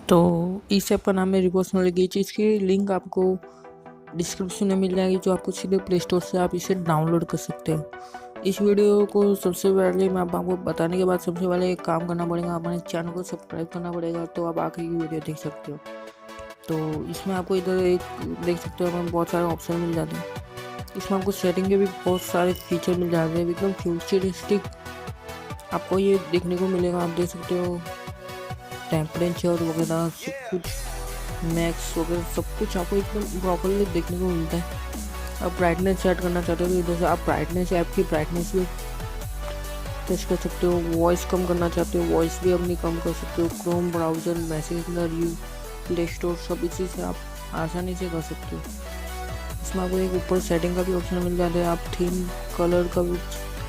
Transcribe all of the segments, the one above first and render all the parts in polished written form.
तो इस ऐप का नाम है रिवर्स नॉलेज। इसकी लिंक आपको डिस्क्रिप्शन में मिल जाएगी, जो आपको सीधे प्ले स्टोर से आप इसे डाउनलोड कर सकते हो। इस वीडियो को सबसे पहले मैं आपको बताने के बाद सबसे पहले एक काम करना पड़ेगा, अपने चैनल को सब्सक्राइब करना पड़ेगा, तो आप आखिर की वीडियो देख सकते हो। तो इसमें आपको इधर एक देख सकते हो, हमें बहुत सारे ऑप्शन मिल जाते हैं। इसमें आपको सेटिंग के भी बहुत सारे फीचर मिल जाते हैं, एकदम फ्यूचरिस्टिक आपको ये देखने को मिलेगा। आप देख सकते हो टेम्परेचर वगैरह सब कुछ, मैक्स वगैरह सब कुछ आपको एकदम प्रॉपरली देखने को मिलता है। आप ब्राइटनेस सेट करना चाहते हो तो इधर से आप ब्राइटनेस, ऐप की ब्राइटनेस भी टेस्ट कर सकते हो। वॉइस कम करना चाहते हो, वॉइस भी अपनी कम कर सकते हो। Chrome browser, messenger, play store सब इसी से आप आसानी से कर सकते हो। इसमें आपको एक ऊपर सेटिंग का भी ऑप्शन मिल जाता है, आप थीम कलर का भी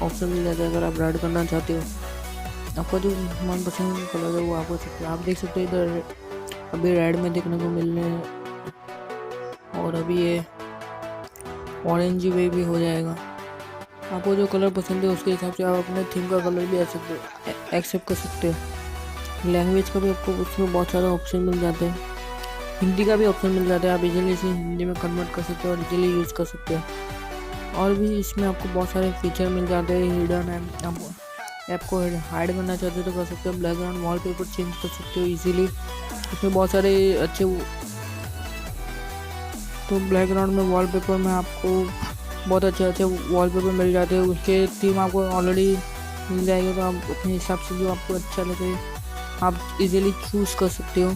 ऑप्शन मिल जाता है। अगर आप रेड करना चाहते हो, आपका जो मनपसंद कलर है वो आप कर सकते हो। आप देख सकते हो इधर अभी रेड में देखने को मिल रहे हैं, और अभी ये ऑरेंज वे भी हो जाएगा। आपको जो कलर पसंद है उसके हिसाब से आप अपने थीम का कलर भी एक्सेप्ट कर सकते हो। लैंग्वेज का भी आपको उसमें बहुत सारे ऑप्शन मिल जाते हैं। हिंदी का भी ऑप्शन मिल जाता है, आप इजीली इसे हिंदी में कन्वर्ट कर सकते हो और इजीली यूज़ कर सकते हो। और भी इसमें आपको बहुत सारे फीचर मिल जाते हैं। हिडन ऐप को हाइड करना चाहते हो तो कर सकते हो। बैकग्राउंड वॉलपेपर चेंज कर सकते हो इजीली। इसमें बहुत सारे अच्छे, तो बैकग्राउंड में वॉलपेपर में आपको बहुत अच्छे वॉलपेपर मिल जाते हैं। उसके थीम आपको ऑलरेडी मिल जाएगा, तो आप अपने हिसाब से जो आपको अच्छा लगे आप इजीली चूज़ कर सकते हो।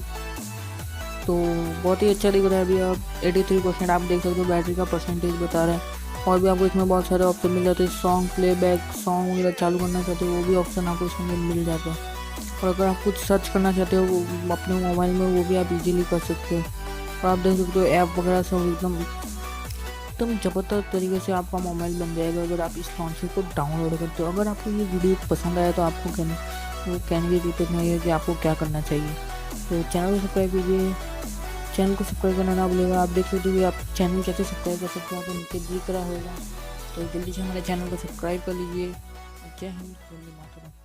तो बहुत ही अच्छा दिख रहा है। अभी आप 83% आप देख सकते हो बैटरी का परसेंटेज बता रहा है। और भी आपको इसमें बहुत सारे ऑप्शन मिल जाते हैं। सॉन्ग प्लेबैक, सॉन्ग वगैरह चालू करना चाहते हो वो भी ऑप्शन आपको इसमें मिल जाता है। और अगर आप कुछ सर्च करना चाहते हो अपने मोबाइल में, वो भी आप इजीली कर सकते हो। और आप देख सकते हो ऐप वगैरह सब एकदम ज़बरदस्त तरीके से आपका मोबाइल बन जाएगा अगर आप इस लॉन्चर को डाउनलोड करते हो। अगर आपको ये वीडियो पसंद आया तो आपको कहने की जरूरत नहीं है कि आपको क्या करना चाहिए। तो चैनल को सब्सक्राइब कीजिए, चैनल को सब्सक्राइब करना ना भूलिएगा। आप देख सकते हो आप चैनल कैसे सब्सक्राइब कर सकते हो, आपको नीचे दिख रहा होगा। तो जल्दी से हमारे चैनल को सब्सक्राइब कर लीजिए। जय हिंद, वंदे मातरम।